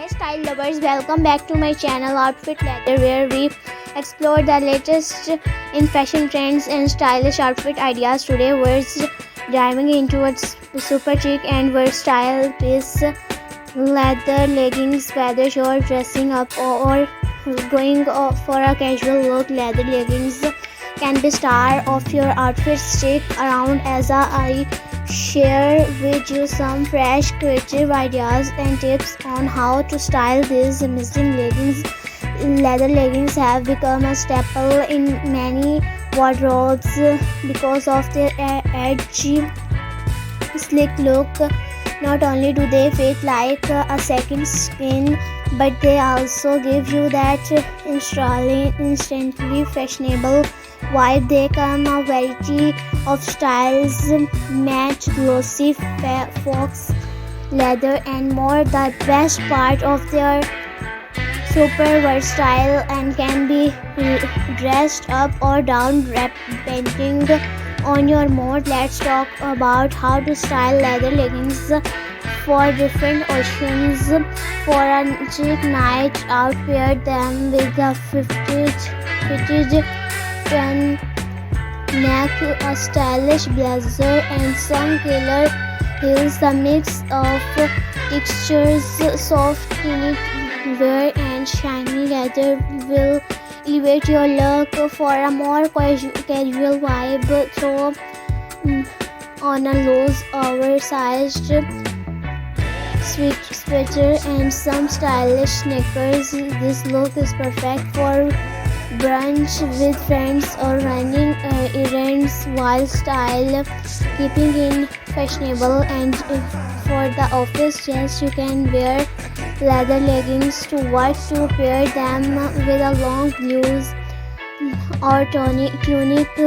Hey style lovers, welcome back to my channel Outfit Leather, where we explore the latest in fashion trends and stylish outfit ideas. Today we're diving into a super chic and versatile piece, leather leggings. Whether you're dressing up or going for a casual look, leather leggings can be star of your outfit. Stick around as I share with you some fresh creative ideas and tips on how to style these amazing leggings. Leather leggings have become a staple in many wardrobes because of their edgy, sleek look. Not only do they fit like a second skin, but they also give you that instantly fashionable vibe. They come a variety of styles, match, glossy, fox leather and more. The best part of their super versatile and can be dressed up or down depending on your mood. Let's talk about how to style leather leggings for different occasions. For a chic night out, pair them with a fitted neck, a stylish blazer and some killer heels. The mix of textures, soft knitwear and shiny leather will elevate your look. For a more casual vibe, throw on a loose oversized sweater and some stylish sneakers. This look is perfect for brunch with friends or running errands while style keeping in fashionable. And for the office, yes, you can wear leather leggings to work, to pair them with a long blouse or tunic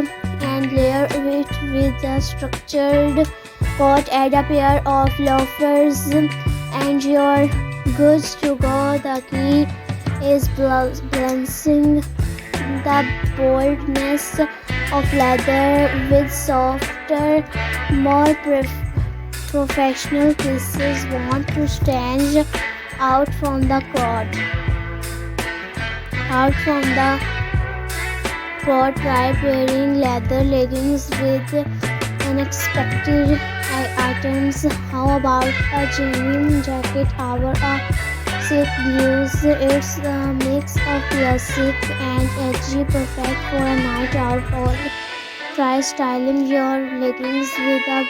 and layer it with a structured coat. Add a pair of loafers and you're good to go. The key is balancing the boldness of leather with softer, more professional pieces. Want to stand out from the crowd. Try pairing leather leggings with unexpected items. How about a genuine jacket or a silk blues? It's a mix of classic and edgy, perfect for a night out. Or try styling your leggings with a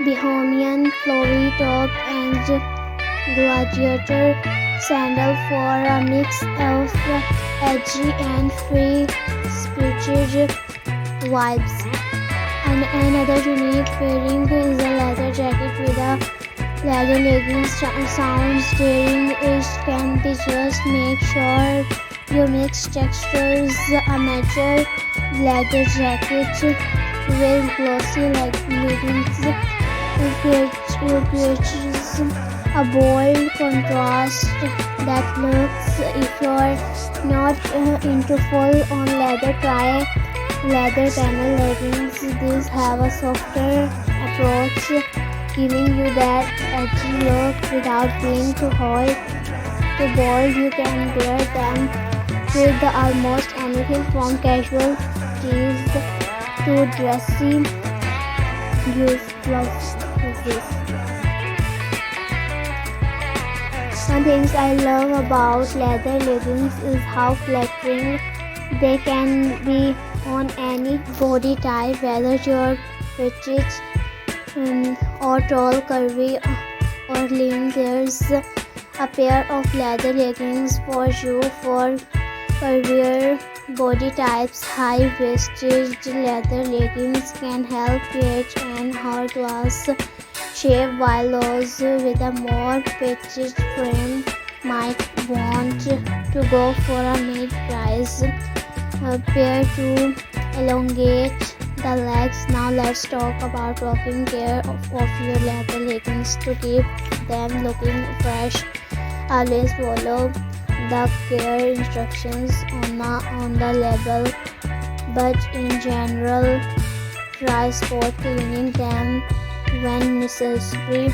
bohemian flowy top and gladiator sandal for a mix of edgy and free-spirited vibes. And another unique pairing is a leather jacket with a leather leggings. Sounds daring, it can be. Just make sure you mix textures. A mature leather jacket with glossy leggings creates a bold contrast that looks. If you're not into full-on leather, try leather panel leggings. These have a softer approach, giving you that edgy look without being too hot, too bold. You can wear them with almost anything from casual tees to dressy blouses. One thing I love about leather leggings is how flattering they can be on any body type, whether you're petite or tall, curvy or lean. There's a pair of leather leggings for you. For curvier body types, high-waisted leather leggings can help create an hourglass shape, while those with a more petite frame might want to go for a mid-rise pair to elongate the legs. Now let's talk about taking care of your leather leggings to keep them looking fresh. Always follow the care instructions on the label, but in general, try spot cleaning them when necessary.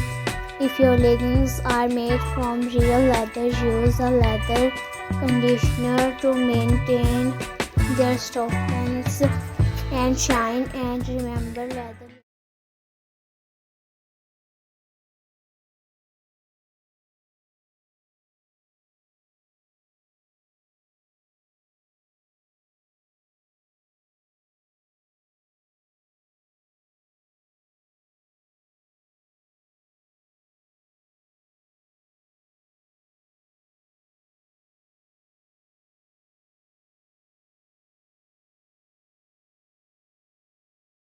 If your leggings are made from real leather, use a leather conditioner to maintain their softness and shine. And remember, leather